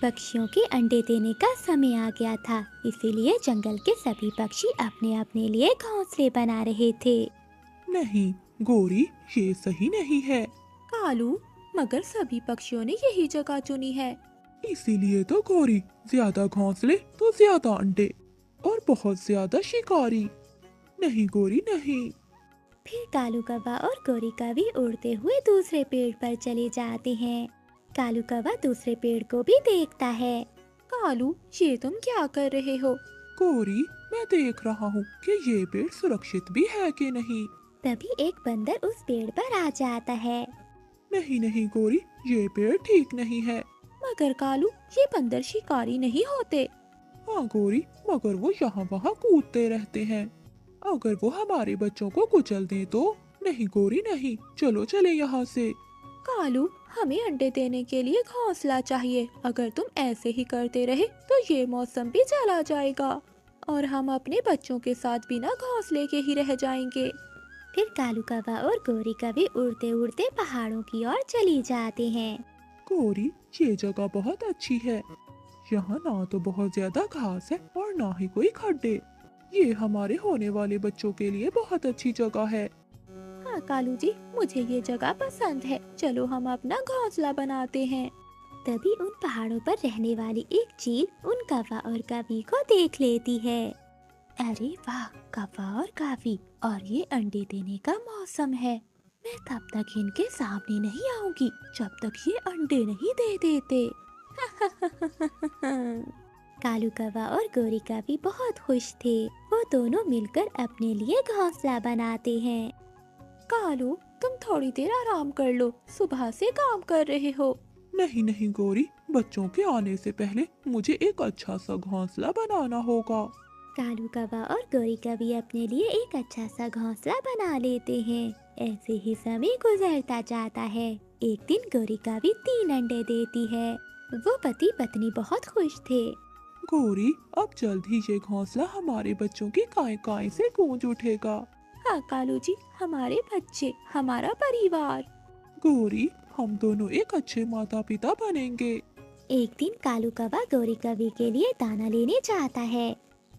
पक्षियों के अंडे देने का समय आ गया था, इसीलिए जंगल के सभी पक्षी अपने अपने लिए घोंसले बना रहे थे। नहीं गोरी, ये सही नहीं है। कालू, मगर सभी पक्षियों ने यही जगह चुनी है। इसीलिए तो गोरी, ज्यादा घोंसले तो ज्यादा अंडे और बहुत ज्यादा शिकारी। नहीं गोरी नहीं। फिर कालू कौवा और गोरी कौवी उड़ते हुए दूसरे पेड़ पर चले जाते हैं। कालू कौवा दूसरे पेड़ को भी देखता है। कालू, ये तुम क्या कर रहे हो? गोरी, मैं देख रहा हूँ कि ये पेड़ सुरक्षित भी है कि नहीं। तभी एक बंदर उस पेड़ पर आ जाता है। नहीं नहीं गोरी, ये पेड़ ठीक नहीं है। मगर कालू, ये बंदर शिकारी नहीं होते। हाँ गोरी, मगर वो यहाँ वहाँ कूदते रहते हैं। अगर वो हमारे बच्चों को कुचल दें तो। नहीं गोरी नहीं, चलो चले यहाँ से। कालू, हमें अंडे देने के लिए घोंसला चाहिए। अगर तुम ऐसे ही करते रहे तो ये मौसम भी चला जाएगा और हम अपने बच्चों के साथ बिना घोंसले के ही रह जाएंगे। फिर कालू कौवा और गोरी कौवी उड़ते उड़ते पहाड़ों की ओर चली जाते हैं। गोरी, ये जगह बहुत अच्छी है। यहाँ ना तो बहुत ज्यादा घास है और ना ही कोई खड्डे। ये हमारे होने वाले बच्चों के लिए बहुत अच्छी जगह है। हाँ कालू जी, मुझे ये जगह पसंद है। चलो हम अपना घोंसला बनाते हैं। तभी उन पहाड़ों पर रहने वाली एक चील उन कौवा और कौवी को देख लेती है। अरे वाह, कौवा और कौवी, और ये अंडे देने का मौसम है। मैं तब तक इनके सामने नहीं आऊंगी जब तक ये अंडे नहीं दे देते। कालू कौवा और गोरी कौवी बहुत खुश थे। वो दोनों मिलकर अपने लिए घोंसला बनाते हैं। कालू, तुम थोड़ी देर आराम कर लो, सुबह से काम कर रहे हो। नहीं नहीं गोरी, बच्चों के आने से पहले मुझे एक अच्छा सा घोंसला बनाना होगा। कालू कौवा और गोरी कौवी अपने लिए एक अच्छा सा घोंसला बना लेते हैं। ऐसे ही समय गुजरता जाता है। एक दिन गोरी कौवी 3 अंडे देती है। वो पति पत्नी बहुत खुश थे। गोरी, अब जल्द ही ये घोंसला हमारे बच्चों की काय काय से गूंज उठेगा। हाँ कालू जी, हमारे बच्चे, हमारा परिवार। गोरी, हम दोनों एक अच्छे माता पिता बनेंगे। एक दिन कालू कौवा गोरी कौवी के लिए दाना लेने जाता है।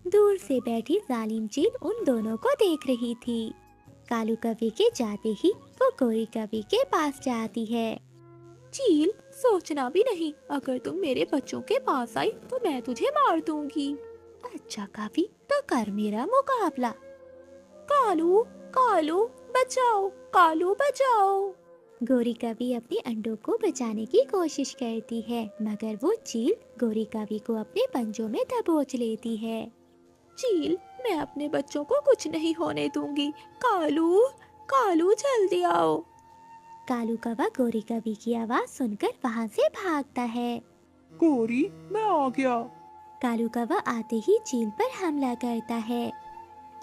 दूर से बैठी जालिम चील उन दोनों को देख रही थी। कालू कौवी के जाते ही वो गोरी कौवी के पास जाती है। चील, सोचना भी नहीं, अगर तुम मेरे बच्चों के पास आई तो मैं तुझे मार दूंगी। अच्छा कौवी, तो कर मेरा मुकाबला। कालू, कालू बचाओ, कालू बचाओ। गोरी कौवी अपने अंडों को बचाने की कोशिश करती है, मगर वो चील गोरी कौवी को अपने पंजों में दबोच लेती है। चील, मैं अपने बच्चों को कुछ नहीं होने दूंगी। कालू, कालू जल्दी आओ। कालू कौवा गोरी कौवी की आवाज सुनकर वहाँ से भागता है। गोरी, मैं आ गया। कालू कौवा आते ही चील पर हमला करता है,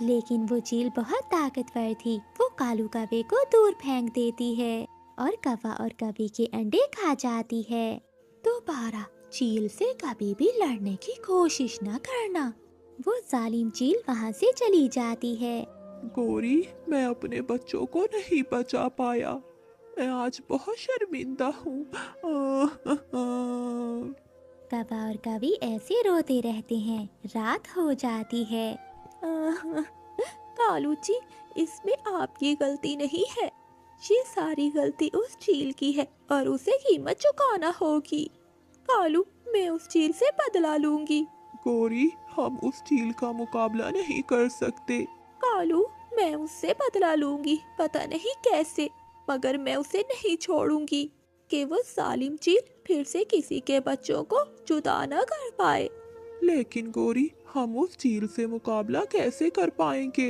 लेकिन वो चील बहुत ताकतवर थी। वो कालू कौवे को दूर फेंक देती है और कौवा और कौवी के अंडे खा जाती है। दोबारा चील से कभी भी लड़ने की कोशिश न करना। वो जालिम चील वहाँ से चली जाती है। गोरी, मैं अपने बच्चों को नहीं बचा पाया। मैं आज बहुत शर्मिंदा हूँ। कौवा और कौवी ऐसे रोते रहते हैं। रात हो जाती है। कालू जी, इसमें आपकी गलती नहीं है। ये सारी गलती उस चील की है और उसे कीमत चुकाना होगी। कालू, मैं उस चील से बदला लूंगी। गोरी, हम उस चील का मुकाबला नहीं कर सकते। कालू, मैं उससे बदला लूंगी, पता नहीं कैसे, मगर मैं उसे नहीं छोड़ूंगी कि वो जालिम चील फिर से किसी के बच्चों को जुदा न कर पाए। लेकिन गोरी, हम उस चील से मुकाबला कैसे कर पाएंगे?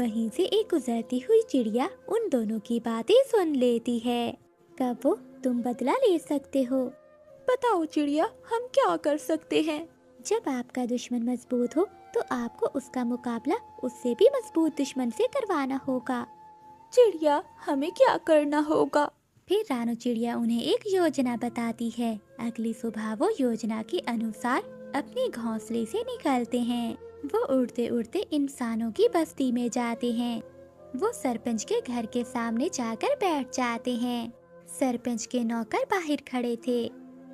वहीं से एक गुजरती हुई चिड़िया उन दोनों की बातें सुन लेती है। कबो, तुम बदला ले सकते हो। बताओ चिड़िया, हम क्या कर सकते हैं? जब आपका दुश्मन मजबूत हो तो आपको उसका मुकाबला उससे भी मजबूत दुश्मन से करवाना होगा। चिड़िया, हमें क्या करना होगा? फिर रानू चिड़िया उन्हें एक योजना बताती है। अगली सुबह वो योजना के अनुसार अपने घोंसले से निकलते हैं। वो उड़ते उड़ते इंसानों की बस्ती में जाते हैं। वो सरपंच के घर के सामने जाकर बैठ जाते हैं। सरपंच के नौकर बाहर खड़े थे।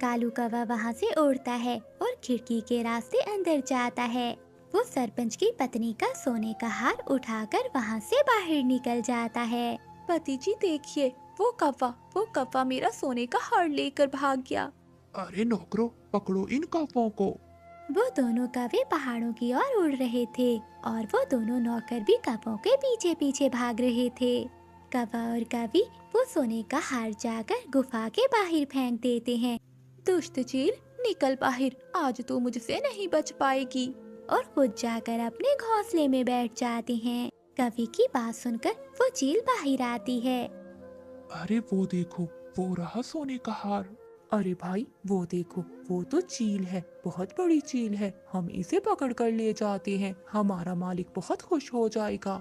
कालू कौवा वहाँ से उड़ता है और खिड़की के रास्ते अंदर जाता है। वो सरपंच की पत्नी का सोने का हार उठाकर वहाँ से बाहर निकल जाता है। पति जी देखिए, वो कौवा मेरा सोने का हार लेकर भाग गया। अरे नौकरों, पकड़ो इन कौवों को। वो दोनों कौवे पहाड़ों की ओर उड़ रहे थे और वो दोनों नौकर भी कौवों के पीछे पीछे भाग रहे थे। कौवा और कौवी वो सोने का हार जाकर गुफा के बाहर फेंक देते हैं। दुष्ट चील, निकल बाहर, आज तू मुझसे नहीं बच पाएगी। और खुद जाकर अपने घोंसले में बैठ जाते हैं। कौवे की बात सुनकर वो चील बाहर आती है। अरे वो देखो, वो रहा सोने का हार। अरे भाई वो देखो, वो तो चील है, बहुत बड़ी चील है। हम इसे पकड़ कर ले जाते हैं, हमारा मालिक बहुत खुश हो जाएगा।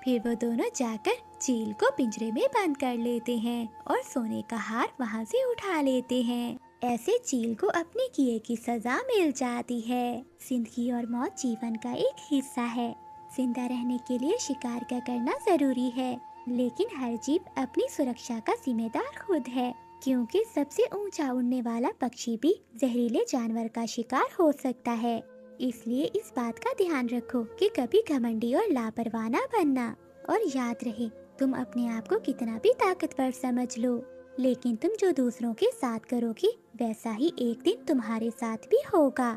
फिर वो दोनों जाकर चील को पिंजरे में बंद कर लेते हैं और सोने का हार वहाँ से उठा लेते हैं। ऐसे चील को अपने किए की सजा मिल जाती है। जिंदगी और मौत जीवन का एक हिस्सा है। जिंदा रहने के लिए शिकार का करना जरूरी है, लेकिन हर जीव अपनी सुरक्षा का जिम्मेदार खुद है, क्योंकि सबसे ऊंचा उड़ने वाला पक्षी भी जहरीले जानवर का शिकार हो सकता है। इसलिए इस बात का ध्यान रखो कि कभी घमंडी और लापरवाह ना बनना। और याद रहे, तुम अपने आप को कितना भी ताकतवर समझ लो, लेकिन तुम जो दूसरों के साथ करोगी वैसा ही एक दिन तुम्हारे साथ भी होगा।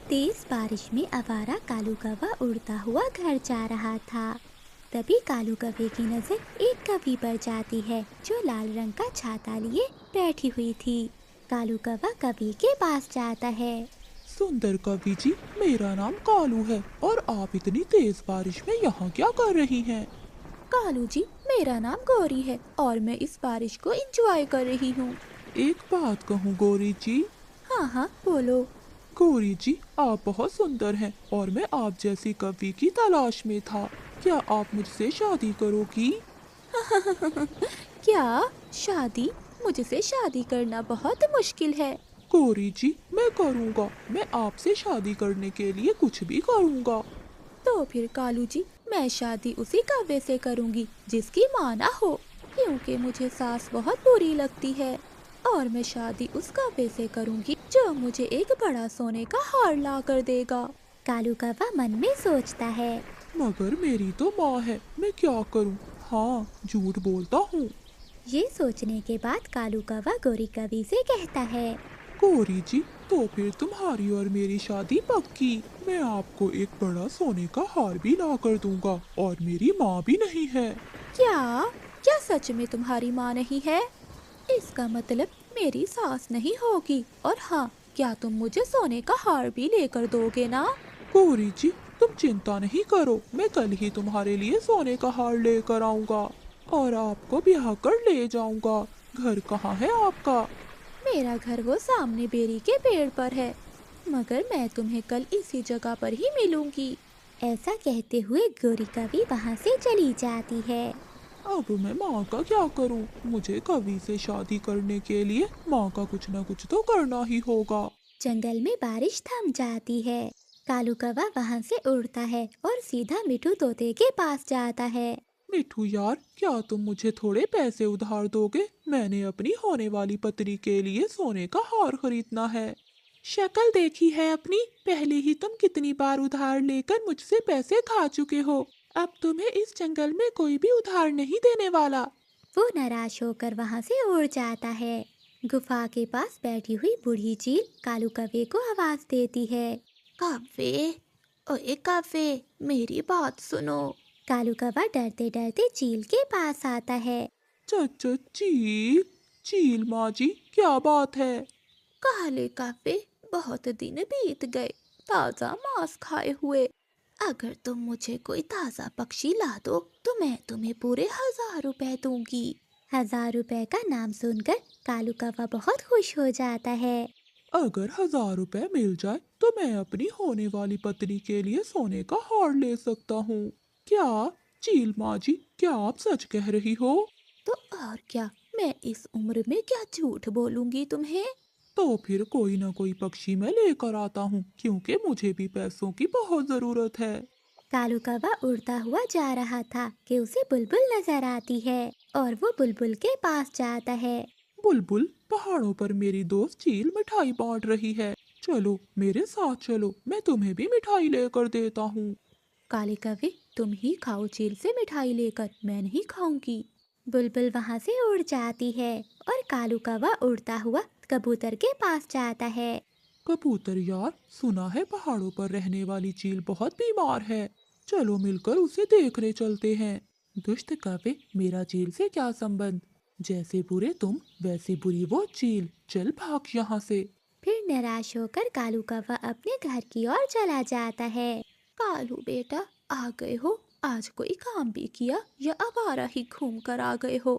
तेज बारिश में आवारा कालू कौवा उड़ता हुआ घर जा रहा था। तभी कालू कौवे की नजर एक कौवी पर जाती है जो लाल रंग का छाता लिए बैठी हुई थी। कालू कौवा कौवी के पास जाता है। सुंदर कवि जी, मेरा नाम कालू है और आप इतनी तेज बारिश में यहाँ क्या कर रही हैं? कालू जी, मेरा नाम गौरी है और मैं इस बारिश को एंजॉय कर रही हूँ। एक बात कहूँ गौरी जी? हाँ हाँ बोलो। गौरी जी, आप बहुत सुंदर हैं और मैं आप जैसी कवि की तलाश में था। क्या आप मुझसे शादी करोगी? क्या शादी? मुझसे शादी करना बहुत मुश्किल है। गौरी जी, मैं करूँगा। मैं आपसे शादी करने के लिए कुछ भी करूँगा। तो फिर कालू जी, मैं शादी उसी कौवे से करूँगी जिसकी माँ ना हो, क्योंकि मुझे सास बहुत बुरी लगती है। और मैं शादी उस कौवे से करूँगी जो मुझे एक बड़ा सोने का हार ला कर देगा। कालू कौवा मन में सोचता है। मगर मेरी तो माँ है, मैं क्या करूँ? हाँ, झूठ बोलता हूँ। ये सोचने के बाद कालू कौवा गौरी कवि से कहता है। गौरी जी, तो फिर तुम्हारी और मेरी शादी पक्की। मैं आपको एक बड़ा सोने का हार भी ला कर दूंगा और मेरी माँ भी नहीं है। क्या क्या सच में तुम्हारी माँ नहीं है? इसका मतलब मेरी सास नहीं होगी। और हाँ, क्या तुम मुझे सोने का हार भी लेकर दोगे ना? गौरी जी, तुम चिंता नहीं करो, मैं कल ही तुम्हारे लिए सोने का हार लेकर आऊंगा और आपको ब्याह कर ले जाऊंगा। घर कहाँ है आपका? मेरा घर वो सामने बेरी के पेड़ पर है, मगर मैं तुम्हें कल इसी जगह पर ही मिलूंगी। ऐसा कहते हुए गौरी कवि वहाँ से चली जाती है। अब मैं माँ का क्या करूँ? मुझे कवि से शादी करने के लिए माँ का कुछ न कुछ तो करना ही होगा। जंगल में बारिश थम जाती है। कालू कौवा वहाँ से उड़ता है और सीधा मिठू तोते के पास जाता है। मिठू यार, क्या तुम मुझे थोड़े पैसे उधार दोगे? मैंने अपनी होने वाली पत्नी के लिए सोने का हार खरीदना है। शक्ल देखी है अपनी, पहले ही तुम कितनी बार उधार लेकर मुझसे पैसे खा चुके हो। अब तुम्हें इस जंगल में कोई भी उधार नहीं देने वाला। वो निराश होकर वहाँ से उड़ जाता है। गुफा के पास बैठी हुई बूढ़ी चील कालू कौवे को आवाज देती है। कौवे, ओए कौवे, मेरी बात सुनो। कालू कौवा डरते डरते चील के पास आता है। चाचा चील, चील माँ जी, क्या बात है? काले कौवे, बहुत दिन बीत गए ताजा मांस खाए हुए। अगर तुम मुझे कोई ताजा पक्षी ला दो तो मैं तुम्हें पूरे 1000 रुपए दूंगी। 1000 रुपए का नाम सुनकर कालू कौवा बहुत खुश हो जाता है। अगर 1000 रुपए मिल जाए तो मैं अपनी होने वाली पत्नी के लिए सोने का हार ले सकता हूँ। क्या चील माँ जी, क्या आप सच कह रही हो? तो और क्या, मैं इस उम्र में क्या झूठ बोलूंगी तुम्हें। तो फिर कोई ना कोई पक्षी मैं लेकर आता हूँ, क्योंकि मुझे भी पैसों की बहुत जरूरत है। कालू कौवा उड़ता हुआ जा रहा था कि उसे बुलबुल नजर आती है और वो बुलबुल के पास जाता है। बुलबुल, पहाड़ों पर मेरी दोस्त चील मिठाई बांट रही है। चलो मेरे साथ चलो, मैं तुम्हें भी मिठाई लेकर देता हूँ। काले कौवे, तुम ही खाओ चील से मिठाई लेकर, मैं नहीं खाऊंगी। बुलबुल वहाँ से उड़ जाती है और कालू कौवा उड़ता हुआ कबूतर के पास जाता है। कबूतर यार, सुना है पहाड़ों पर रहने वाली चील बहुत बीमार है। चलो मिलकर उसे देखने चलते हैं। दुष्ट कौवे, मेरा चील से क्या संबंध? जैसे बुरे तुम वैसे बुरी वो चील। चल भाग यहाँ से। फिर निराश होकर कालू कौवा अपने घर की ओर चला जाता है। कालू बेटा, आ गए हो? आज कोई काम भी किया या आवारा ही घूम कर आ गए हो?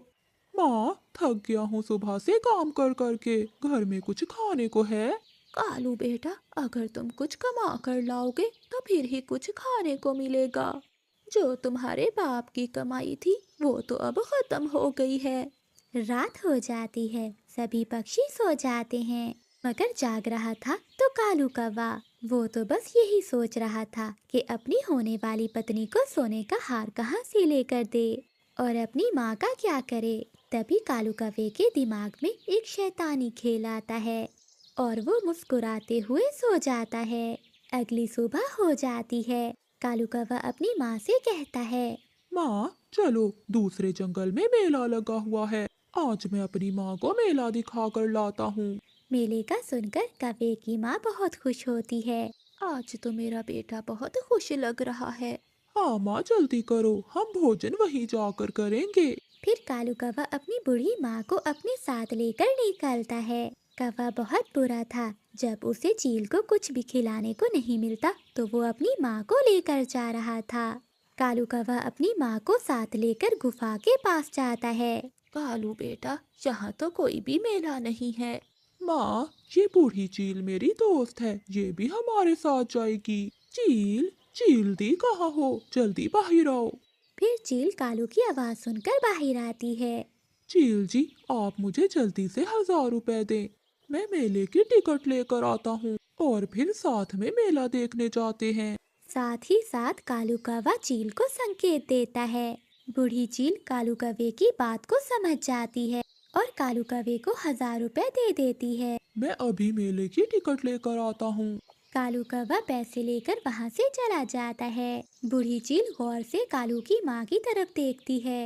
माँ, थक गया हूँ सुबह से काम कर करके। घर में कुछ खाने को है? कालू बेटा, अगर तुम कुछ कमा कर लाओगे तो फिर ही कुछ खाने को मिलेगा। जो तुम्हारे बाप की कमाई थी वो तो अब खत्म हो गई है। रात हो जाती है, सभी पक्षी सो जाते हैं, मगर जाग रहा था तो कालू कौवा। वो तो बस यही सोच रहा था कि अपनी होने वाली पत्नी को सोने का हार कहाँ से लेकर दे और अपनी माँ का क्या करे। तभी कालू कौवे के दिमाग में एक शैतानी खेल आता है और वो मुस्कुराते हुए सो जाता है। अगली सुबह हो जाती है। कालू कौवा अपनी माँ से कहता है, माँ, चलो दूसरे जंगल में मेला लगा हुआ है। आज मैं अपनी माँ को मेला दिखा कर लाता हूँ। मेले का सुनकर कौवे की माँ बहुत खुश होती है। आज तो मेरा बेटा बहुत खुश लग रहा है। हाँ माँ, जल्दी करो, हम भोजन वहीं जाकर करेंगे। फिर कालू कौवा अपनी बूढ़ी माँ को अपने साथ लेकर निकलता है। कौवा बहुत बुरा था। जब उसे चील को कुछ भी खिलाने को नहीं मिलता तो वो अपनी माँ को लेकर जा रहा था। कालू कौवा अपनी माँ को साथ लेकर गुफा के पास जाता है। कालू बेटा, यहाँ तो कोई भी मेला नहीं है। माँ, ये बूढ़ी चील मेरी दोस्त है, ये भी हमारे साथ जाएगी। चील, चील दी कहाँ हो? जल्दी बाहर आओ। फिर चील कालू की आवाज़ सुनकर बाहर आती है। चील जी, आप मुझे जल्दी से 1000 रुपए दें। मैं मेले की टिकट लेकर आता हूँ और फिर साथ में मेला देखने जाते हैं। साथ ही साथ कालू कौवा चील को संकेत देता है। बूढ़ी चील कालू कौवे की बात को समझ जाती है और कालू कौवे को 1000 रुपए दे देती है। मैं अभी मेले की टिकट लेकर आता हूँ। कालू कौवा पैसे लेकर वहाँ से चला जाता है। बूढ़ी चील गौर से कालू की माँ की तरफ देखती है।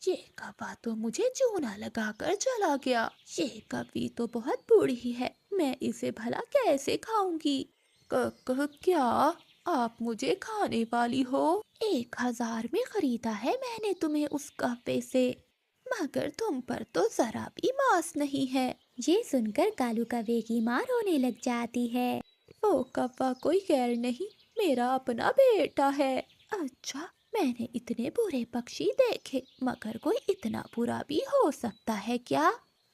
ये कौवा तो मुझे चूना लगाकर चला गया। ये कौवी तो बहुत बूढ़ी है, मैं इसे भला कैसे खाऊंगी? क्या आप मुझे खाने वाली हो? 1000 में खरीदा है मैंने तुम्हें उस कौवे से, मगर तुम पर तो जरा भी मांस नहीं है। ये सुनकर कालू कौवे की माँ रोने लग जाती है। वो कौवा कोई गैर नहीं, मेरा अपना बेटा है। अच्छा, मैंने इतने बुरे पक्षी देखे, मगर कोई इतना बुरा भी हो सकता है क्या?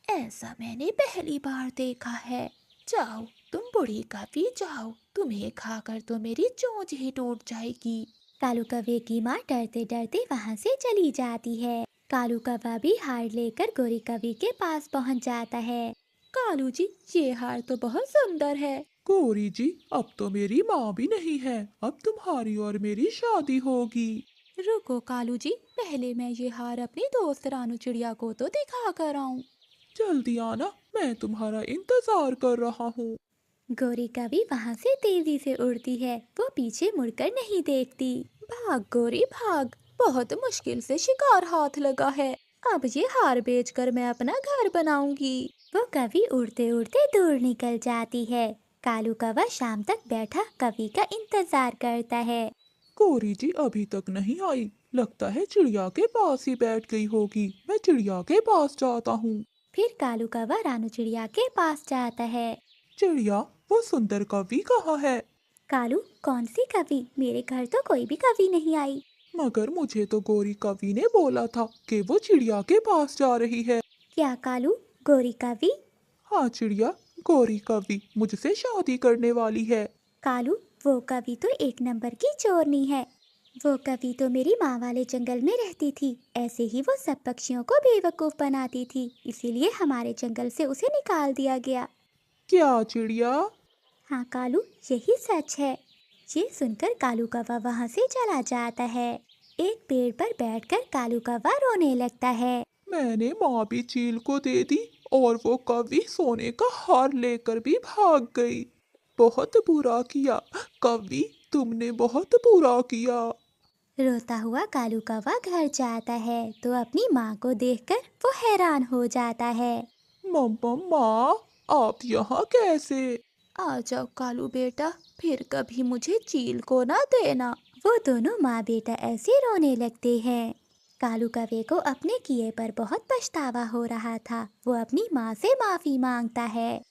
ऐसा मैंने पहली बार देखा है। जाओ तुम बूढ़ी कौवी, जाओ, तुम्हें खाकर तो मेरी चोंच ही टूट जाएगी। कालू कौवे की माँ डरते डरते वहाँ से चली जाती है। कालू कौवा भी हार लेकर गोरी कौवी के पास पहुँच जाता है। कालू जी, ये हार तो बहुत सुंदर है। गौरी जी, अब तो मेरी माँ भी नहीं है, अब तुम्हारी और मेरी शादी होगी। रुको कालू जी, पहले मैं ये हार अपनी दोस्त रानू चिड़िया को तो दिखा कर आऊं। जल्दी आना, मैं तुम्हारा इंतजार कर रहा हूँ। गोरी कौवी वहाँ से तेजी से उड़ती है। वो पीछे मुड़कर नहीं देखती। भाग गोरी भाग, बहुत मुश्किल से शिकार हाथ लगा है। अब ये हार बेचकर मैं अपना घर बनाऊंगी। वो कौवी उड़ते उड़ते दूर निकल जाती है। कालू कौवा शाम तक बैठा कौवी का इंतजार करता है। गौरी जी अभी तक नहीं आई, लगता है चिड़िया के पास ही बैठ गई होगी। मैं चिड़िया के पास जाता हूँ। फिर कालू कौवा रानू चिड़िया के पास जाता है। चिड़िया, वो सुंदर कौवी कहाँ है? कालू, कौन सी कौवी? मेरे घर तो कोई भी कौवी नहीं आई। मगर मुझे तो गौरी कौवी ने बोला था कि वो चिड़िया के पास जा रही है। क्या कालू, गोरी कौवी? हाँ चिड़िया, गौरी कौवी मुझसे शादी करने वाली है। कालू, वो कौवी तो एक नंबर की चोरनी है। वो कौवी तो मेरी माँ वाले जंगल में रहती थी। ऐसे ही वो सब पक्षियों को बेवकूफ़ बनाती थी, इसीलिए हमारे जंगल से उसे निकाल दिया गया। क्या चिड़िया? हाँ कालू, यही सच है। ये सुनकर कालू कौवा वहाँ से चला जाता है। एक पेड़ पर बैठकर कालू कौवा रोने लगता है। मैंने माँ भी चील को दे दी और वो कवि सोने का हार लेकर भी भाग गई। बहुत बुरा किया कवि, तुमने बहुत बुरा किया। रोता हुआ कालू कौवा घर जाता है तो अपनी माँ को देखकर वो हैरान हो जाता है। मम्मा माँ, आप यहाँ कैसे? आ जाओ कालू बेटा, फिर कभी मुझे चील को ना देना। वो दोनों माँ बेटा ऐसे रोने लगते हैं। कालू कौवे को अपने किए पर बहुत पछतावा हो रहा था। वो अपनी माँ से माफी मांगता है।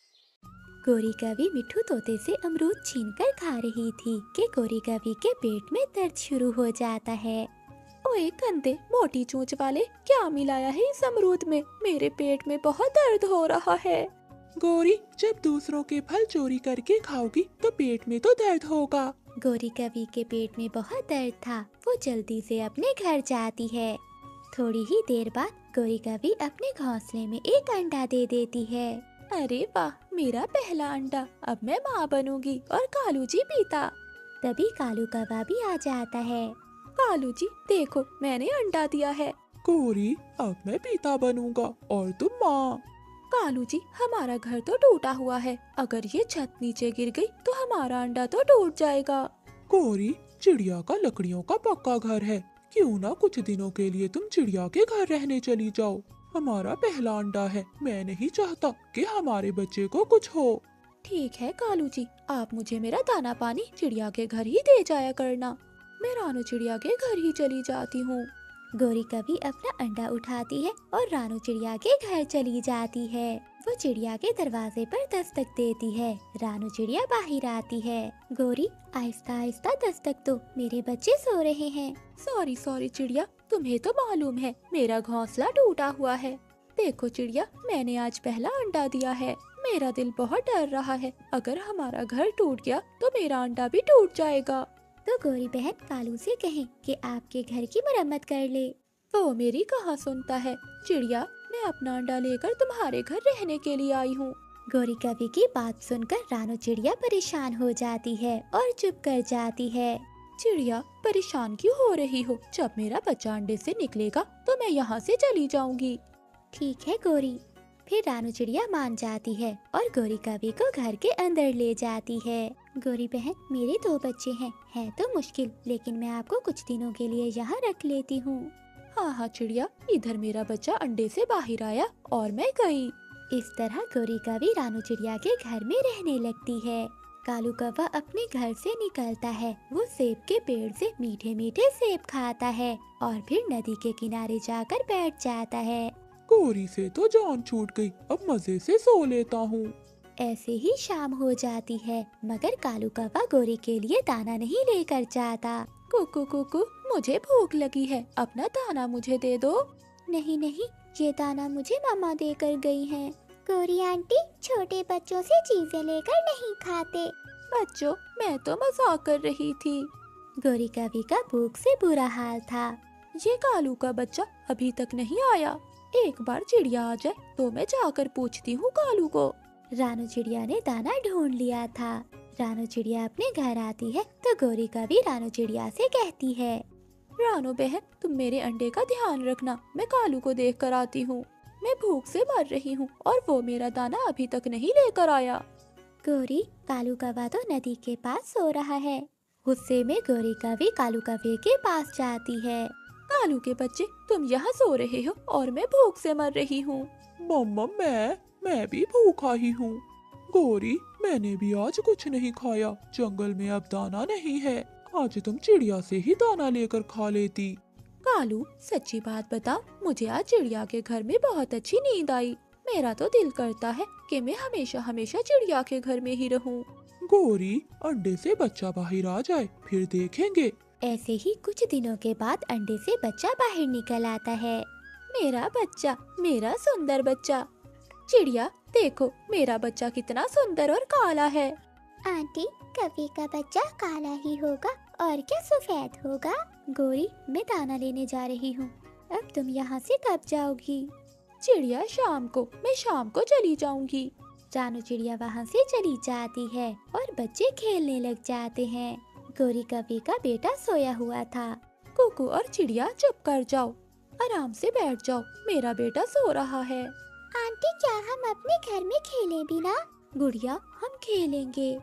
गोरी कवि मिट्ठू तोते से अमरूद छीनकर खा रही थी कि गोरी कवि के पेट में दर्द शुरू हो जाता है। ओए गंदे मोटी चोंच वाले, क्या मिलाया है इस अमरूद में? मेरे पेट में बहुत दर्द हो रहा है। गौरी, जब दूसरों के फल चोरी करके खाओगी तो पेट में तो दर्द होगा। गोरी कवि के पेट में बहुत दर्द था। वो जल्दी से अपने घर जाती है। थोड़ी ही देर बाद गोरी कवि अपने घोंसले में एक अंडा दे देती है। अरे वाह, मेरा पहला अंडा। अब मैं माँ बनूंगी और कालू जी पिता। तभी कालू कौवा भी आ जाता है। कालू जी देखो, मैंने अंडा दिया है। गौरी, अब मैं पिता बनूंगा और तुम माँ। कालू जी, हमारा घर तो टूटा हुआ है। अगर ये छत नीचे गिर गई तो हमारा अंडा तो टूट जाएगा। गौरी, चिड़िया का लकड़ियों का पक्का घर है, क्यों ना कुछ दिनों के लिए तुम चिड़िया के घर रहने चली जाओ। हमारा पहला अंडा है, मैं नहीं चाहता कि हमारे बच्चे को कुछ हो। ठीक है कालू जी, आप मुझे मेरा दाना पानी चिड़िया के घर ही दे जाया करना। मैं रानू चिड़िया के घर ही चली जाती हूँ। गोरी कवि अपना अंडा उठाती है और रानू चिड़िया के घर चली जाती है। वो चिड़िया के दरवाजे पर दस्तक देती है। रानू चिड़िया बाहर आती है। गोरी, आहिस्ता आहिस्ता दस्तक दो, मेरे बच्चे सो रहे हैं। सॉरी सॉरी चिड़िया, तुम्हें तो मालूम है मेरा घोंसला टूटा हुआ है। देखो चिड़िया, मैंने आज पहला अंडा दिया है। मेरा दिल बहुत डर रहा है, अगर हमारा घर टूट गया तो मेरा अंडा भी टूट जाएगा। तो गोरी बहन कालू से कहें कि आपके घर की मरम्मत कर ले। वो मेरी कहाँ सुनता है। चिड़िया, मैं अपना अंडा लेकर तुम्हारे घर रहने के लिए आई हूँ। गोरी कवि की बात सुनकर रानू चिड़िया परेशान हो जाती है और चुप कर जाती है। चिड़िया, परेशान क्यों हो रही हो? जब मेरा बच्चा अंडे से निकलेगा तो मैं यहाँ से चली जाऊंगी। ठीक है गोरी। फिर रानू चिड़िया मान जाती है और गोरी कवि को घर के अंदर ले जाती है। गोरी बहन, मेरे 2 बच्चे हैं, है तो मुश्किल, लेकिन मैं आपको कुछ दिनों के लिए यहाँ रख लेती हूँ। हाँ हाँ चिड़िया, इधर मेरा बच्चा अंडे से बाहर आया और मैं गई। इस तरह गोरी कवि रानू चिड़िया के घर में रहने लगती है। कालू कौवा अपने घर से निकलता है। वो सेब के पेड़ से मीठे मीठे सेब खाता है और फिर नदी के किनारे जाकर बैठ जाता है। गौरी से तो जान छूट गई, अब मजे से सो लेता हूँ। ऐसे ही शाम हो जाती है, मगर कालू कौवा गोरी के लिए दाना नहीं लेकर जाता। कुकू कुकू, मुझे भूख लगी है, अपना दाना मुझे दे दो। नहीं नहीं, ये दाना मुझे मामा देकर गई हैं। गोरी आंटी छोटे बच्चों से चीजें लेकर नहीं खाते। बच्चों, मैं तो मजाक कर रही थी। गोरी कवि का भूख से बुरा हाल था। ये कालू का बच्चा अभी तक नहीं आया। एक बार चिड़िया आ जाए तो मैं जाकर पूछती हूँ कालू को। रानू चिड़िया ने दाना ढूंढ लिया था। रानू चिड़िया अपने घर आती है तो गोरी कवि रानू चिड़िया से कहती है, रानू बहन, तुम मेरे अंडे का ध्यान रखना, मैं कालू को देख कर आती हूँ। मैं भूख से मर रही हूँ और वो मेरा दाना अभी तक नहीं लेकर आया। गोरी, कालू कौवा तो नदी के पास सो रहा है। गुस्से में गोरी कवि कालू कौवे के पास जाती है। कालू के बच्चे, तुम यहाँ सो रहे हो और मैं भूख से मर रही हूँ। मम्मा, मैं भी भूखा ही हूँ। गौरी, मैंने भी आज कुछ नहीं खाया, जंगल में अब दाना नहीं है। आज तुम चिड़िया से ही दाना लेकर खा लेती। कालू, सच्ची बात बता, मुझे आज चिड़िया के घर में बहुत अच्छी नींद आई। मेरा तो दिल करता है कि मैं हमेशा हमेशा चिड़िया के घर में ही रहूं। गौरी, अंडे से बच्चा बाहर आ जाए, फिर देखेंगे। ऐसे ही कुछ दिनों के बाद अंडे से बच्चा बाहर निकल आता है। मेरा बच्चा, मेरा सुंदर बच्चा। चिड़िया देखो, मेरा बच्चा कितना सुंदर और काला है। आंटी, कवि का बच्चा काला ही होगा और क्या सफेद होगा। गोरी, मैं दाना लेने जा रही हूँ, अब तुम यहाँ से कब जाओगी। चिड़िया, शाम को, मैं शाम को चली जाऊंगी। रानू चिड़िया वहाँ से चली जाती है और बच्चे खेलने लग जाते हैं। गोरी कवि का बेटा सोया हुआ था। कुकू और चिड़िया चुप कर जाओ, आराम से बैठ जाओ, मेरा बेटा सो रहा है। आंटी क्या हम अपने घर में खेलें भी ना? गुड़िया हम खेलेंगे।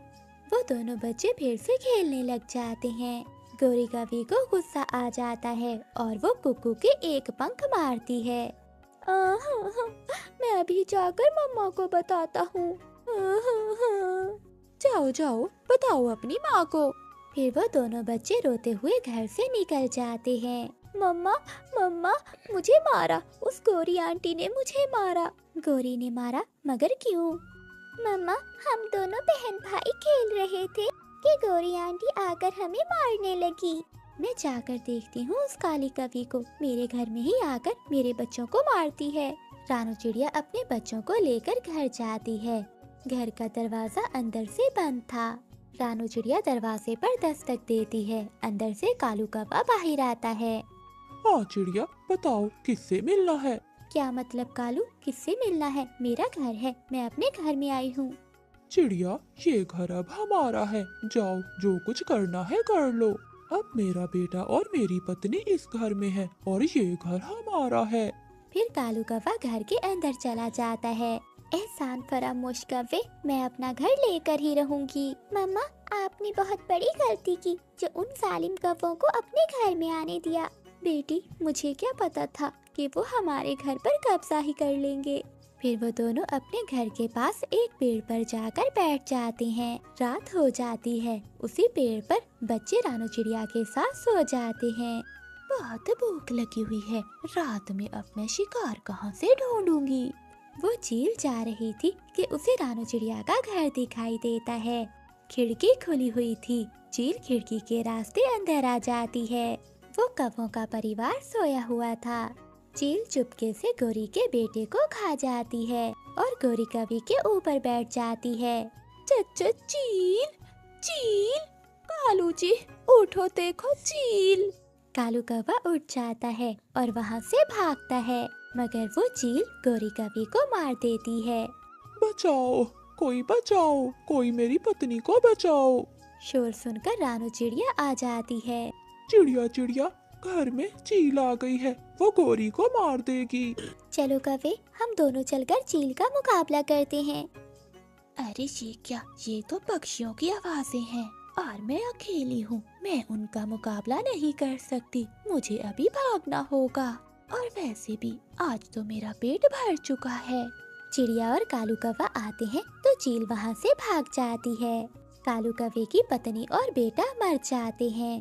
वो दोनों बच्चे फिर से खेलने लग जाते हैं। गौरी कवि को गुस्सा आ जाता है और वो कुक्कू के एक पंख मारती है। मैं अभी जाकर मम्मा को बताता हूँ। जाओ जाओ बताओ अपनी माँ को। फिर वो दोनों बच्चे रोते हुए घर से निकल जाते हैं। मम्मा मम्मा मुझे मारा, उस गौरी आंटी ने मुझे मारा। गौरी ने मारा? मगर क्यों? मम्मा हम दोनों बहन भाई खेल रहे थे कि गौरी आंटी आकर हमें मारने लगी। मैं जाकर देखती हूँ उस काली कवि को, मेरे घर में ही आकर मेरे बच्चों को मारती है। रानू चिड़िया अपने बच्चों को लेकर घर जाती है। घर का दरवाजा अंदर से बंद था। रानू चिड़िया दरवाजे पर दस्तक देती है। अंदर से कालू कौवा बाहर आता है। हाँ चिड़िया, बताओ किससे मिलना है? क्या मतलब कालू, किससे मिलना है? मेरा घर है, मैं अपने घर में आई हूँ। चिड़िया, ये घर अब हमारा है, जाओ जो कुछ करना है कर लो। अब मेरा बेटा और मेरी पत्नी इस घर में है और ये घर हमारा है। फिर कालू कौवा घर के अंदर चला जाता है। एहसान फरामोश कव्वे, मैं अपना घर लेकर ही रहूंगी। मम्मा आपने बहुत बड़ी गलती की जो उन जालिम कौवों को अपने घर में आने दिया। बेटी मुझे क्या पता था कि वो हमारे घर पर कब्जा ही कर लेंगे। फिर वो दोनों अपने घर के पास एक पेड़ पर जाकर बैठ जाते हैं। रात हो जाती है। उसी पेड़ पर बच्चे रानू चिड़िया के साथ सो जाते हैं। बहुत भूख लगी हुई है, रात में अब मैं शिकार कहाँ से ढूंढूंगी। वो चील जा रही थी कि उसे रानू चिड़िया का घर दिखाई देता है। खिड़की खुली हुई थी। चील खिड़की के रास्ते अंदर आ जाती है। वो कौवों का परिवार सोया हुआ था। चील चुपके से गौरी के बेटे को खा जाती है और गौरी कवि के ऊपर बैठ जाती है। चच्चा चील, चील, कालू जी उठो, देखो चील। कालू कौवा उठ जाता है और वहाँ से भागता है, मगर वो चील गौरी कवि को मार देती है। बचाओ, कोई बचाओ, कोई मेरी पत्नी को बचाओ। शोर सुनकर रानू चिड़िया आ जाती है। चिड़िया चिड़िया, घर में चील आ गई है, वो गौरी को मार देगी। चलो कव्वे, हम दोनों चलकर चील का मुकाबला करते हैं। अरे ये क्या, ये तो पक्षियों की आवाजें हैं और मैं अकेली हूँ, मैं उनका मुकाबला नहीं कर सकती, मुझे अभी भागना होगा। और वैसे भी आज तो मेरा पेट भर चुका है। चिड़िया और कालू कौवा आते हैं तो चील वहाँ से भाग जाती है। कालू कौवे की पत्नी और बेटा मर जाते हैं।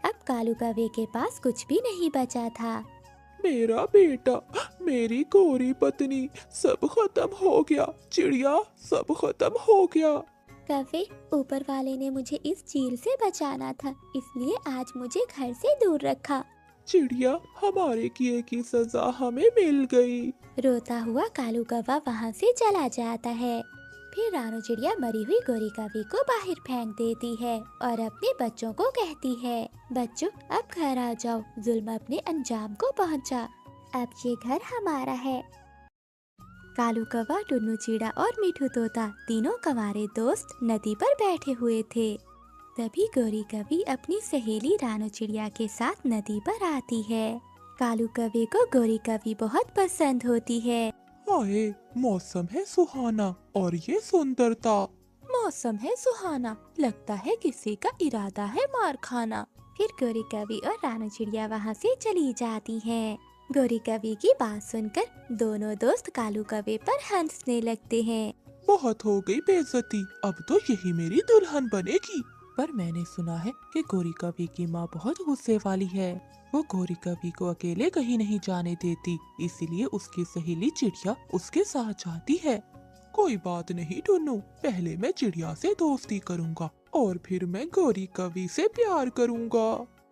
अब कालू कौवे के पास कुछ भी नहीं बचा था। मेरा बेटा, मेरी गौरी पत्नी, सब खत्म हो गया। चिड़िया, सब खत्म हो गया। कौवे, ऊपर वाले ने मुझे इस चील से बचाना था, इसलिए आज मुझे घर से दूर रखा। चिड़िया, हमारे किए की सजा हमें मिल गई। रोता हुआ कालू कौवा वहाँ से चला जाता है। फिर रानू चिड़िया मरी हुई गौरी कवि को बाहर फेंक देती है और अपने बच्चों को कहती है, बच्चों अब घर आ जाओ, जुल्म अपने अंजाम को पहुँचा, अब ये घर हमारा है। कालू कौवा, टुन्नू चिड़ा और मिठू तोता तीनों कंवारे दोस्त नदी पर बैठे हुए थे। तभी गौरी कवि अपनी सहेली रानू चिड़िया के साथ नदी पर आती है। कालू कवि को गौरी कवि बहुत पसंद होती है। हाय, मौसम है सुहाना और ये सुंदरता। मौसम है सुहाना, लगता है किसी का इरादा है मार खाना। फिर गौरी कवि और रानू चिड़िया वहाँ से चली जाती हैं। गौरी कवि की बात सुनकर दोनों दोस्त कालू कवि पर हंसने लगते हैं। बहुत हो गई बेइज्जती, अब तो यही मेरी दुल्हन बनेगी। पर मैंने सुना है कि गौरी कवि की माँ बहुत गुस्से वाली है। वो गौरी कवि को अकेले कहीं नहीं जाने देती, इसीलिए उसकी सहेली चिड़िया उसके साथ जाती है। कोई बात नहीं टुन्नू, पहले मैं चिड़िया से दोस्ती करूँगा और फिर मैं गौरी कवि से प्यार करूँगा।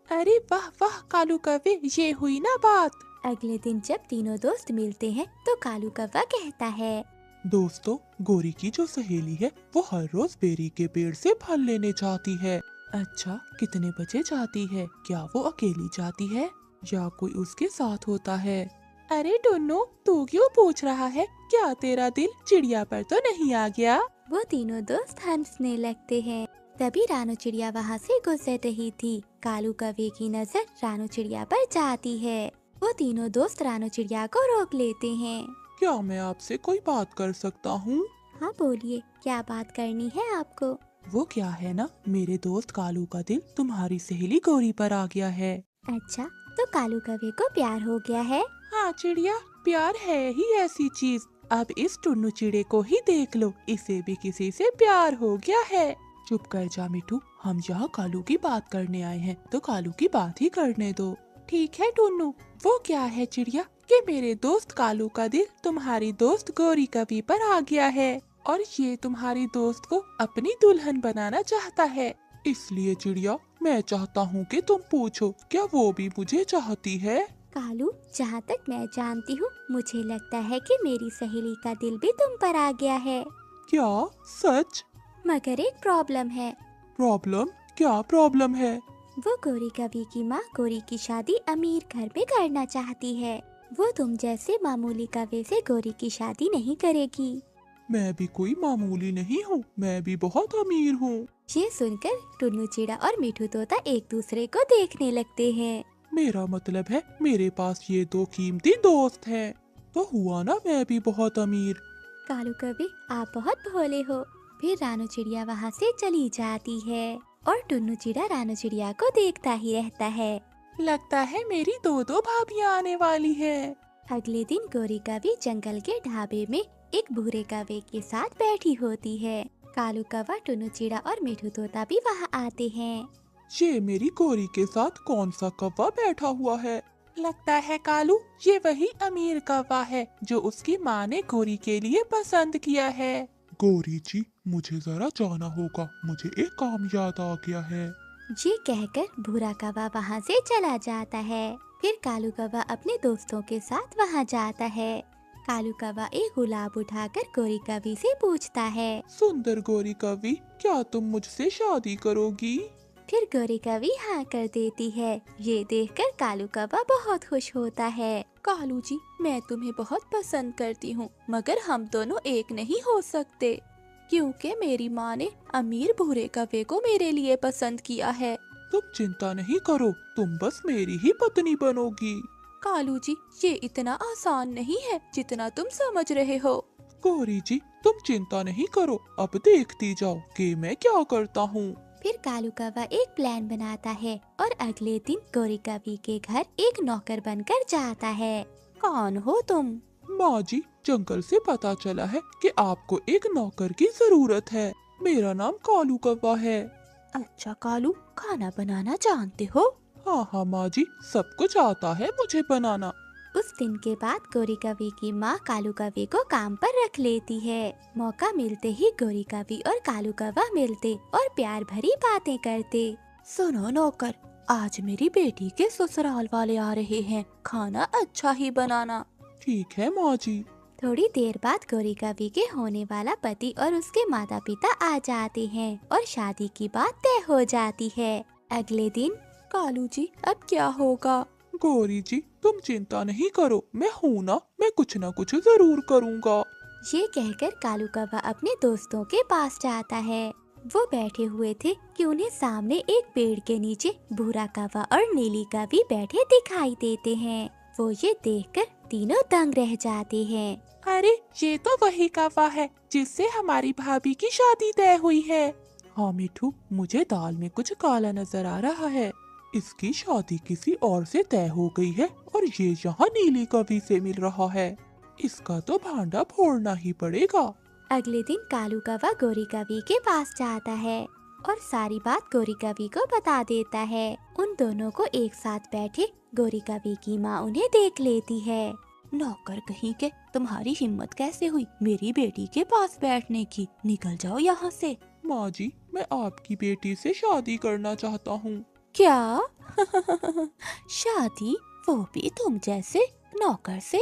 अरे वाह वाह कालू कवि, ये हुई ना बात। अगले दिन जब तीनों दोस्त मिलते हैं तो कालू कौवा कहता है, दोस्तों, गौरी की जो सहेली है वो हर रोज बेरी के पेड़ से फल लेने जाती है। अच्छा, कितने बजे जाती है? क्या वो अकेली जाती है या कोई उसके साथ होता है? अरे टुन्नू, तू क्यों पूछ रहा है? क्या तेरा दिल चिड़िया पर तो नहीं आ गया? वो तीनों दोस्त हंसने लगते हैं। तभी रानू चिड़िया वहाँ से गुजर रही थी। कालू कौवे की नजर रानू चिड़िया पर जाती है। वो तीनों दोस्त रानू चिड़िया को रोक लेते हैं। क्या मैं आपसे कोई बात कर सकता हूँ? हाँ बोलिए, क्या बात करनी है आपको? वो क्या है ना, मेरे दोस्त कालू का दिल तुम्हारी सहेली गौरी पर आ गया है। अच्छा, तो कालू कौवे को प्यार हो गया है? हाँ चिड़िया, प्यार है ही ऐसी चीज। अब इस टुन्नू चिड़े को ही देख लो, इसे भी किसी से प्यार हो गया है। चुप कर जा मिठू, हम यहाँ कालू की बात करने आए हैं, तो कालू की बात ही करने दो। ठीक है टुन्नू, वो क्या है चिड़िया कि मेरे दोस्त कालू का दिल तुम्हारी दोस्त गौरी कवि पर आ गया है और ये तुम्हारी दोस्त को अपनी दुल्हन बनाना चाहता है। इसलिए चिड़िया, मैं चाहता हूँ कि तुम पूछो, क्या वो भी मुझे चाहती है? कालू, जहाँ तक मैं जानती हूँ, मुझे लगता है कि मेरी सहेली का दिल भी तुम पर आ गया है। क्या सच? मगर एक प्रॉब्लम है। प्रॉब्लम? क्या प्रॉब्लम है? वो गौरी कवि की माँ गौरी की शादी अमीर घर में करना चाहती है। वो तुम जैसे मामूली कवि से गौरी की शादी नहीं करेगी। मैं भी कोई मामूली नहीं हूँ, मैं भी बहुत अमीर हूँ। ये सुनकर टुन्नू चिड़ा और मिठू तोता एक दूसरे को देखने लगते हैं। मेरा मतलब है मेरे पास ये दो कीमती दोस्त हैं, तो हुआ ना मैं भी बहुत अमीर। कालू कवि, आप बहुत भोले हो। फिर रानू चिड़िया वहाँ से चली जाती है और टुन्नू चिड़ा रानू चिड़िया को देखता ही रहता है। लगता है मेरी दो दो भाभियाँ आने वाली है। अगले दिन गौरी कवि जंगल के ढाबे में एक भूरे कौवे के साथ बैठी होती है। कालू कौवा, टुन्नू चिड़ा और मिठू तोता भी वहाँ आते हैं। ये मेरी गौरी के साथ कौन सा कौवा बैठा हुआ है? लगता है कालू, ये वही अमीर कौवा है जो उसकी माँ ने गौरी के लिए पसंद किया है। गौरी जी, मुझे जरा जाना होगा, मुझे एक काम याद आ गया है। ये कहकर भूरा कौवा वहाँ से चला जाता है। फिर कालू कौवा अपने दोस्तों के साथ वहाँ जाता है। कालू कौवा एक गुलाब उठाकर गौरी कवि से पूछता है, सुंदर गौरी कवि, क्या तुम मुझसे शादी करोगी? फिर गौरी कवि हाँ कर देती है। ये देखकर कालू कौवा बहुत खुश होता है। कालू जी, मैं तुम्हें बहुत पसंद करती हूँ, मगर हम दोनों एक नहीं हो सकते, क्योंकि मेरी माँ ने अमीर भूरे कौवे को मेरे लिए पसंद किया है। तुम चिंता नहीं करो, तुम बस मेरी ही पत्नी बनोगी। कालू जी, ये इतना आसान नहीं है जितना तुम समझ रहे हो। गौरी जी, तुम चिंता नहीं करो, अब देखती जाओ कि मैं क्या करता हूँ। फिर कालू कौवा एक प्लान बनाता है और अगले दिन गौरी कवि के घर एक नौकर बनकर जाता है। कौन हो तुम? माँ जी, जंगल से पता चला है कि आपको एक नौकर की जरूरत है। मेरा नाम कालू कौवा है। अच्छा कालू, खाना बनाना जानते हो? हाँ हाँ माँ जी, सब कुछ आता है मुझे बनाना। उस दिन के बाद गौरी कवि की माँ कालू कवि को काम पर रख लेती है। मौका मिलते ही गौरी कवि और कालू कौवा मिलते और प्यार भरी बातें करते। सुनो नौकर, आज मेरी बेटी के ससुराल वाले आ रहे हैं, खाना अच्छा ही बनाना। ठीक है माँ जी। थोड़ी देर बाद गौरी कवि के होने वाला पति और उसके माता पिता आ जाते हैं और शादी की बात तय हो जाती है। अगले दिन, कालू जी, अब क्या होगा? गौरी जी, तुम चिंता नहीं करो, मैं हूँ ना, मैं कुछ न कुछ जरूर करूँगा। ये कहकर कालू कौवा अपने दोस्तों के पास जाता है। वो बैठे हुए थे कि उन्हें सामने एक पेड़ के नीचे भूरा कौवा और नीली कवि बैठे दिखाई देते हैं। वो ये देखकर तीनों दंग रह जाते हैं। अरे, ये तो वही कौवा है जिससे हमारी भाभी की शादी तय हुई है। हाँ मिठू, मुझे दाल में कुछ काला नजर आ रहा है। इसकी शादी किसी और से तय हो गई है और ये यहाँ नीली कवि से मिल रहा है। इसका तो भांडा फोड़ना ही पड़ेगा। अगले दिन कालू कौवा गौरी कवि के पास जाता है और सारी बात गौरी कवि को बता देता है। उन दोनों को एक साथ बैठे गौरी कवि की माँ उन्हें देख लेती है। नौकर कहीं के, तुम्हारी हिम्मत कैसे हुई मेरी बेटी के पास बैठने की? निकल जाओ यहाँ से। माँ जी, मैं आपकी बेटी से शादी करना चाहता हूँ। क्या? शादी? वो भी तुम जैसे नौकर से?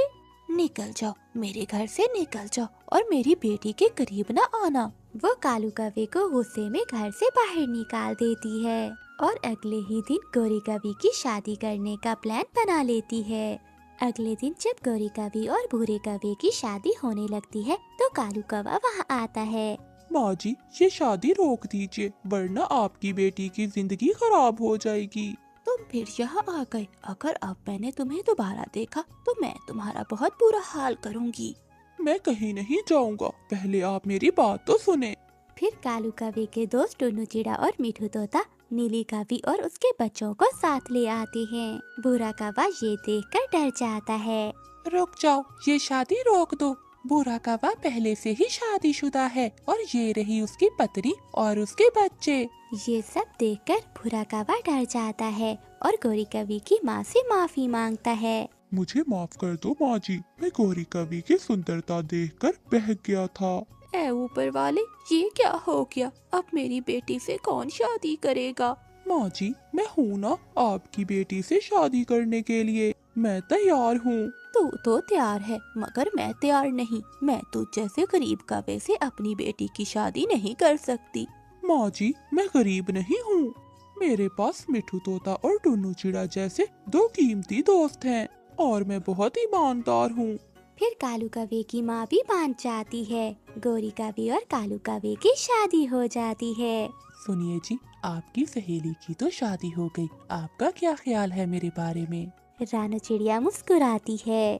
निकल जाओ, मेरे घर से निकल जाओ और मेरी बेटी के करीब न आना। वो कालू कवि को गुस्से में घर से बाहर निकाल देती है और अगले ही दिन गौरी कवि की शादी करने का प्लान बना लेती है। अगले दिन जब गौरी कवि और भूरे कवि की शादी होने लगती है तो कालू कौवा वहाँ आता है। माँ जी, ये शादी रोक दीजिए, वरना आपकी बेटी की जिंदगी खराब हो जाएगी। तुम फिर यहाँ आ गए। अगर अब मैंने तुम्हें दोबारा देखा तो मैं तुम्हारा बहुत बुरा हाल करूँगी। मैं कहीं नहीं जाऊंगा, पहले आप मेरी बात तो सुने। फिर कालू कौवे के दोस्त टुन्नू चिड़ा और मिठू तोता नीली कौवी और उसके बच्चों को साथ ले आते हैं। भूरा कौवा ये देखकर डर जाता है। रुक जाओ, ये शादी रोक दो। भूरा कौवा पहले से ही शादीशुदा है और ये रही उसकी पत्नी और उसके बच्चे। ये सब देखकर भूरा कौवा डर जाता है और गोरी कौवी की माँ से माफी मांगता है। मुझे माफ कर दो माँ जी, मैं गोरी कवि की सुंदरता देखकर बहक गया था। ऐ ऊपर वाले, ये क्या हो गया? अब मेरी बेटी से कौन शादी करेगा? माँ जी, मैं हूँ ना आपकी बेटी से शादी करने के लिए, मैं तैयार हूँ। तू तो तैयार है मगर मैं तैयार नहीं। मैं तुझ जैसे गरीब कौवे से अपनी बेटी की शादी नहीं कर सकती। माँ जी, मैं गरीब नहीं हूँ, मेरे पास मिठू तोता और टुन्नू चिड़ा जैसे दो कीमती दोस्त हैं और मैं बहुत ईमानदार हूँ। फिर कालू कौवे की माँ भी मान जाती है। गोरी कौवी और कालू कौवे की शादी हो जाती है। सुनिए जी, आपकी सहेली की तो शादी हो गई, आपका क्या ख्याल है मेरे बारे में? रानू चिड़िया मुस्कुराती है।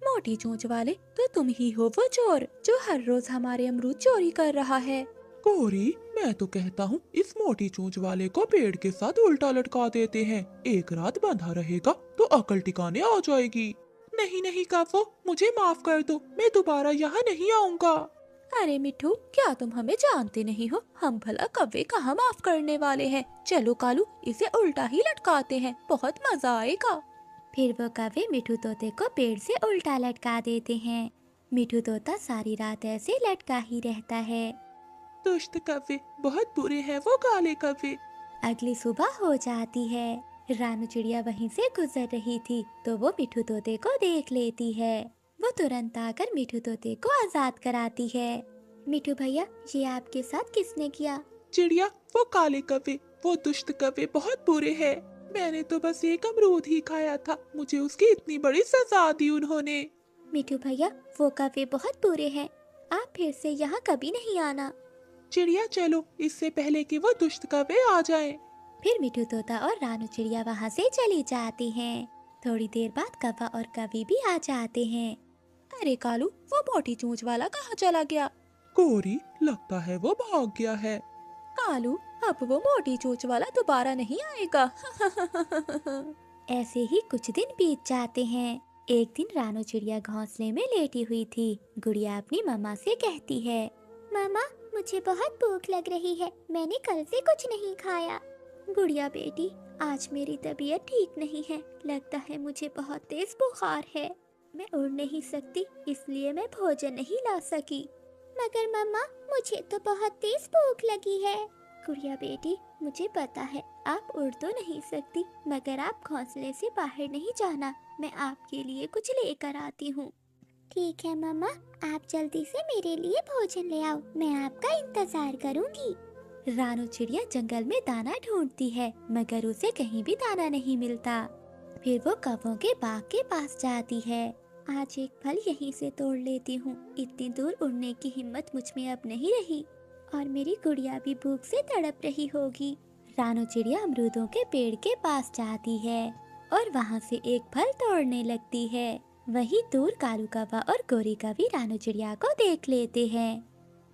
मोटी चोंच वाले, तो तुम ही हो वो चोर जो हर रोज हमारे अमरूद चोरी कर रहा है। गोरी, मैं तो कहता हूँ इस मोटी चोंच वाले को पेड़ के साथ उल्टा लटका देते हैं, एक रात बंधा रहेगा तो अकल टिकाने आ जाएगी। नहीं नहीं काफो, मुझे माफ कर दो, मैं दोबारा यहाँ नहीं आऊँगा। अरे मिठू, क्या तुम हमें जानते नहीं हो? हम भला कौवे कहाँ माफ करने वाले हैं। चलो कालू, इसे उल्टा ही लटकाते हैं, बहुत मजा आएगा। फिर वो कौवे मिठू तोते को पेड़ से उल्टा लटका देते हैं। मिठू तोता सारी रात ऐसे लटका ही रहता है। दुष्ट कौवे, बहुत बुरे हैं वो काले कौवे। अगली सुबह हो जाती है। रानू चिड़िया वहीं से गुजर रही थी तो वो मिठू तोते को देख लेती है। वो तुरंत आकर मिठू तोते को आजाद कराती है। मिठू भैया, ये आपके साथ किसने किया? चिड़िया, वो काले कौवे, वो दुष्ट कौवे बहुत बुरे हैं। मैंने तो बस एक अमरूद ही खाया था, मुझे उसकी इतनी बड़ी सजा दी उन्होंने। मिठू भैया, वो कौवे बहुत बुरे हैं, आप फिर से यहाँ कभी नहीं आना। चिड़िया चलो, इससे पहले कि वो दुष्ट कौवे आ जाएं। फिर मिठू तोता और रानू चिड़िया वहाँ से चली जाती हैं। थोड़ी देर बाद कौवा और कौवी भी आ जाते हैं। अरे कालू, वो मोटी चोंच वाला कहाँ चला गया? गोरी, लगता है वो भाग गया है। कालू, अब वो मोटी चोंच वाला दोबारा नहीं आएगा। ऐसे ही कुछ दिन बीत जाते हैं। एक दिन रानू चिड़िया घोंसले में लेटी हुई थी। गुड़िया अपनी मम्मा से कहती है, मम्मा, मुझे बहुत भूख लग रही है, मैंने कल से कुछ नहीं खाया। गुड़िया बेटी, आज मेरी तबीयत ठीक नहीं है, लगता है मुझे बहुत तेज बुखार है। मैं उड़ नहीं सकती, इसलिए मैं भोजन नहीं ला सकी। मगर मम्मा, मुझे तो बहुत तेज भूख लगी है। गुड़िया बेटी, मुझे पता है आप उड़ तो नहीं सकती, मगर आप घोंसले से बाहर नहीं जाना, मैं आपके लिए कुछ लेकर आती हूँ। ठीक है मम्मा, आप जल्दी से मेरे लिए भोजन ले आओ, मैं आपका इंतजार करूँगी। रानू चिड़िया जंगल में दाना ढूंढती है मगर उसे कहीं भी दाना नहीं मिलता। फिर वो कौवों के बाग के पास जाती है। आज एक फल यहीं से तोड़ लेती हूँ, इतनी दूर उड़ने की हिम्मत मुझ में अब नहीं रही और मेरी गुड़िया भी भूख से तड़प रही होगी। रानू चिड़िया अमरूदों के पेड़ के पास जाती है और वहाँ से एक फल तोड़ने लगती है। वहीं दूर कालू कौवा और गोरी कौवी रानू चिड़िया को देख लेते हैं।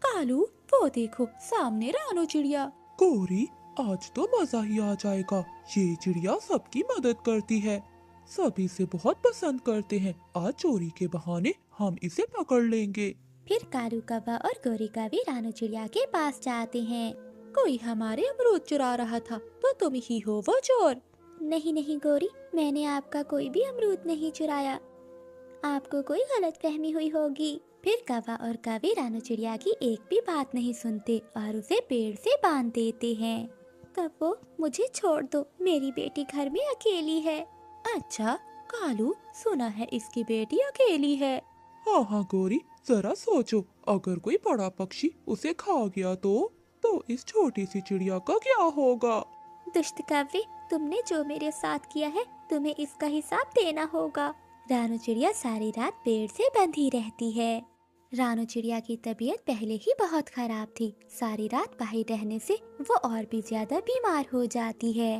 कालू, वो देखो सामने रानू चिड़िया। गोरी, आज तो मजा ही आ जाएगा, ये चिड़िया सबकी मदद करती है, सभी से बहुत पसंद करते हैं, आज चोरी के बहाने हम इसे पकड़ लेंगे। फिर कालू कौवा और गोरी कौवी रानू चिड़िया के पास जाते हैं। कोई हमारे अमरूद चुरा रहा था तो तुम ही हो वो चोर। नहीं नहीं गोरी, मैंने आपका कोई भी अमरूद नहीं चुराया, आपको कोई गलतफहमी हुई होगी। फिर कौवा और कौवी रानू चिड़िया की एक भी बात नहीं सुनते और उसे पेड़ से बांध देते हैं। कौवो, मुझे छोड़ दो, मेरी बेटी घर में अकेली है। अच्छा कालू, सुना है इसकी बेटी अकेली है। हाँ हाँ गोरी, जरा सोचो, अगर कोई बड़ा पक्षी उसे खा गया तो इस छोटी सी चिड़िया का क्या होगा? दुष्ट कौवे, तुमने जो मेरे साथ किया है तुम्हें इसका हिसाब देना होगा। रानू चिड़िया सारी रात पेड़ से बंधी रहती है। रानू चिड़िया की तबीयत पहले ही बहुत खराब थी, सारी रात बाहर रहने से वो और भी ज्यादा बीमार हो जाती है।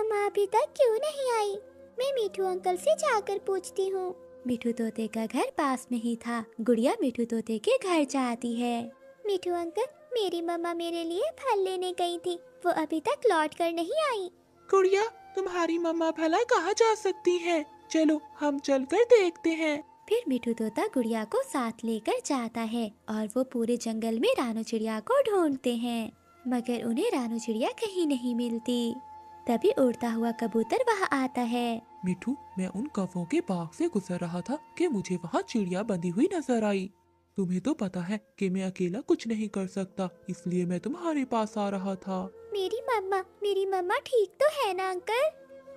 मम्मा अभी तक क्यों नहीं आई? मैं मिठू अंकल से जाकर पूछती हूँ। मिठू तोते का घर पास में ही था। गुड़िया मिठू तोते के घर जाती है। मिठू अंकल, मेरी मम्मा मेरे लिए फल लेने गई थी, वो अभी तक लौट कर नहीं आई। गुड़िया, तुम्हारी मम्मा भला कहाँ जा सकती हैं? चलो हम चलकर देखते हैं। फिर मिठू तोता गुड़िया को साथ लेकर जाता है और वो पूरे जंगल में रानू चिड़िया को ढूंढते हैं, मगर उन्हें रानू चिड़िया कहीं नहीं मिलती। तभी उड़ता हुआ कबूतर वहाँ आता है। मिठू, मैं उन कौवों के बाग से गुजर रहा था कि मुझे वहाँ चिड़िया बंधी हुई नजर आई। तुम्हें तो पता है कि मैं अकेला कुछ नहीं कर सकता, इसलिए मैं तुम्हारे पास आ रहा था। मेरी मम्मा ठीक तो है ना अंकल?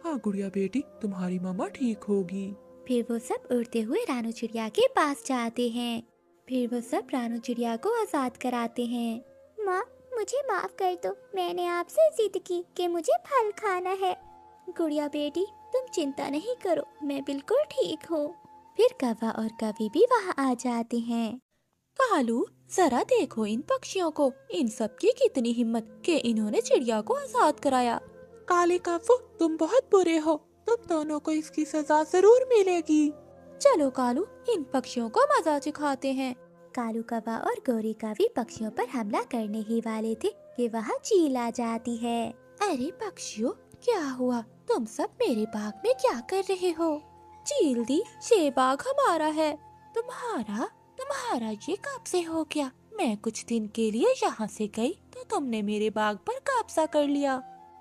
हाँ गुड़िया बेटी, तुम्हारी मम्मा ठीक होगी। फिर वो सब उड़ते हुए रानू चिड़िया के पास जाते हैं। फिर वो सब रानू चिड़िया को आजाद कराते हैं। माँ, मुझे माफ कर दो, मैंने आपसे जिद की कि मुझे फल खाना है। गुड़िया बेटी, तुम चिंता नहीं करो, मैं बिल्कुल ठीक हूँ। फिर कौवा और कवि भी वहाँ आ जाते हैं। कालू, जरा देखो इन पक्षियों को, इन सब की कितनी हिम्मत कि इन्होंने चिड़िया को आजाद कराया। काले कौवो, तुम बहुत बुरे हो, तुम दोनों को इसकी सजा जरूर मिलेगी। चलो कालू, इन पक्षियों को मजा सिखाते हैं। कालू कौवा और गोरी कवि पक्षियों पर हमला करने ही वाले थे कि वहाँ चील आ जाती है। अरे पक्षियों, क्या हुआ? तुम सब मेरे बाग में क्या कर रहे हो? चील दी, ये बाग हमारा है। तुम्हारा ये कब से हो गया? मैं कुछ दिन के लिए यहाँ से गई तो तुमने मेरे बाग पर कब्जा कर लिया।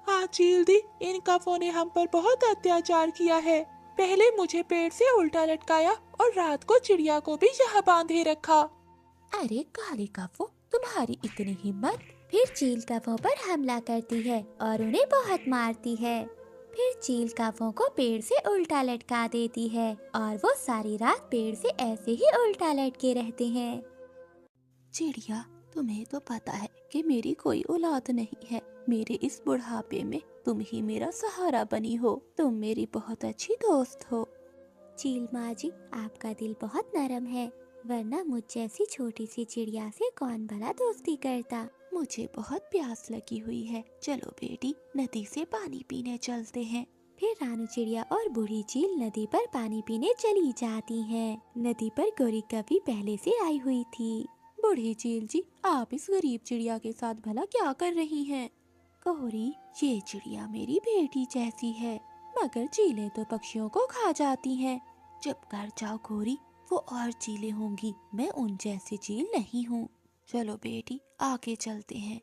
हाँ चील दी, इन कौवों ने हम पर बहुत अत्याचार किया है। पहले मुझे पेड़ से उल्टा लटकाया और रात को चिड़िया को भी यहाँ बांधे रखा। अरे काले कौवो, तुम्हारी इतनी हिम्मत! फिर चील कौवों पर हमला करती है और उन्हें बहुत मारती है। फिर चील कौवों को पेड़ से उल्टा लटका देती है और वो सारी रात पेड़ से ऐसे ही उल्टा लटके रहते हैं। चिड़िया, तुम्हें तो पता है कि मेरी कोई औलाद नहीं है। मेरे इस बुढ़ापे में तुम ही मेरा सहारा बनी हो। तुम मेरी बहुत अच्छी दोस्त हो। चील माँ जी, आपका दिल बहुत नरम है, वरना मुझ जैसी छोटी सी चिड़िया से कौन भला दोस्ती करता। मुझे बहुत प्यास लगी हुई है, चलो बेटी नदी से पानी पीने चलते हैं। फिर रानू चिड़िया और बूढ़ी चील नदी पर पानी पीने चली जाती हैं। नदी पर गोरी कवि पहले से आई हुई थी। बूढ़ी चील जी, आप इस गरीब चिड़िया के साथ भला क्या कर रही हैं? गौरी, ये चिड़िया मेरी बेटी जैसी है, मगर चीलें तो पक्षियों को खा जाती हैं। चुप कर जाओ गौरी, वो और चीलें होंगी, मैं उन जैसी चील नहीं हूँ। चलो बेटी, आगे चलते हैं।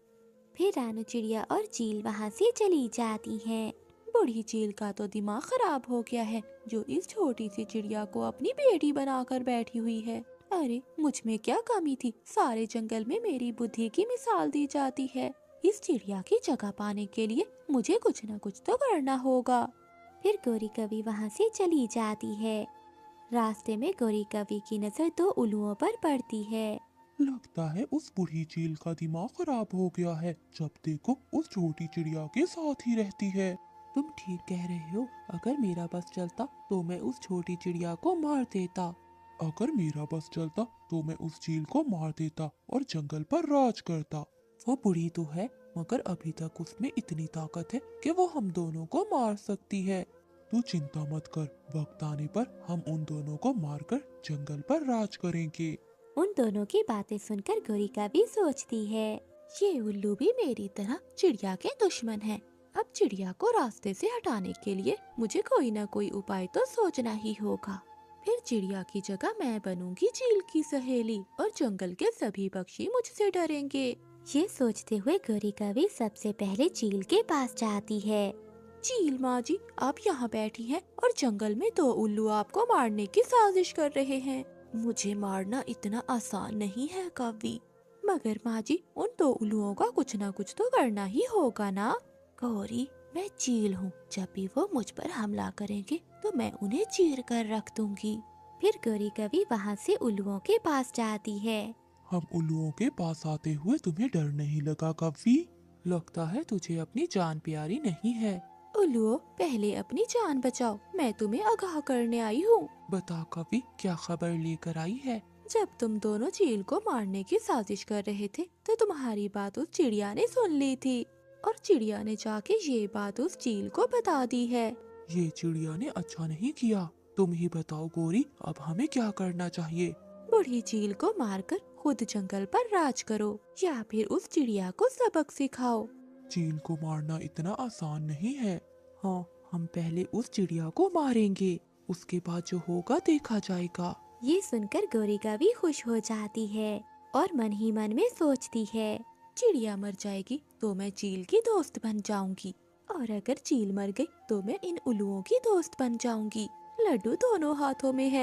फिर रानू चिड़िया और चील वहाँ से चली जाती हैं। बूढ़ी चील का तो दिमाग खराब हो गया है, जो इस छोटी सी चिड़िया को अपनी बेटी बनाकर बैठी हुई है। अरे मुझ में क्या कमी थी? सारे जंगल में मेरी बुद्धि की मिसाल दी जाती है। इस चिड़िया की जगह पाने के लिए मुझे कुछ न कुछ तो करना होगा। फिर गोरी कवि वहाँ से चली जाती है। रास्ते में गोरी कवि की नजर दो उल्लुओं पर पड़ती है। लगता है उस बूढ़ी चील का दिमाग खराब हो गया है, जब देखो उस छोटी चिड़िया के साथ ही रहती है। तुम ठीक कह रहे हो, अगर मेरा बस चलता तो मैं उस छोटी चिड़िया को मार देता। अगर मेरा बस चलता तो मैं उस चील को मार देता और जंगल पर राज करता। वो बूढ़ी तो है, मगर अभी तक उसमें इतनी ताकत है कि वो हम दोनों को मार सकती है। तू चिंता मत कर, वक्त आने पर हम उन दोनों को मारकर जंगल पर राज करेंगे। उन दोनों की बातें सुनकर गोरी कवि सोचती है, ये उल्लू भी मेरी तरह चिड़िया के दुश्मन है। अब चिड़िया को रास्ते से हटाने के लिए मुझे कोई न कोई उपाय तो सोचना ही होगा। फिर चिड़िया की जगह मैं बनूंगी चील की सहेली और जंगल के सभी पक्षी मुझसे डरेंगे। ये सोचते हुए गोरी कवि सबसे पहले चील के पास जाती है। चील माँ जी, आप यहाँ बैठी हैं और जंगल में दो उल्लू आपको मारने की साजिश कर रहे हैं। मुझे मारना इतना आसान नहीं है कवि। मगर माँ जी, उन दो उल्लुओं का कुछ ना कुछ तो करना ही होगा ना। गौरी, मैं चील हूँ, जब भी वो मुझ पर हमला करेंगे तो मैं उन्हें चीर कर रख दूंगी। फिर गोरी कवि वहाँ से उल्लुओं के पास जाती है। हम उल्लुओं के पास आते हुए तुम्हें डर नहीं लगा कवि? लगता है तुझे अपनी जान प्यारी नहीं है। उल्लुओं, पहले अपनी जान बचाओ, मैं तुम्हें आगाह करने आई हूँ। बता कवि, क्या खबर लेकर आई है? जब तुम दोनों चील को मारने की साजिश कर रहे थे तो तुम्हारी बात उस चिड़िया ने सुन ली थी। चिड़िया ने कहा कि और चिड़िया ने जाके ये बात उस चील को बता दी है। ये चिड़िया ने अच्छा नहीं किया। तुम ही बताओ गोरी, अब हमें क्या करना चाहिए? बूढ़ी चील को मारकर खुद जंगल पर राज करो या फिर उस चिड़िया को सबक सिखाओ। चील को मारना इतना आसान नहीं है। हाँ, हम पहले उस चिड़िया को मारेंगे, उसके बाद जो होगा देखा जाएगा। ये सुनकर गोरिका भी खुश हो जाती है और मन ही मन में सोचती है, चिड़िया मर जाएगी तो मैं चील की दोस्त बन जाऊंगी, और अगर चील मर गई तो मैं इन उल्लुओं की दोस्त बन जाऊंगी। लड्डू दोनों हाथों में है,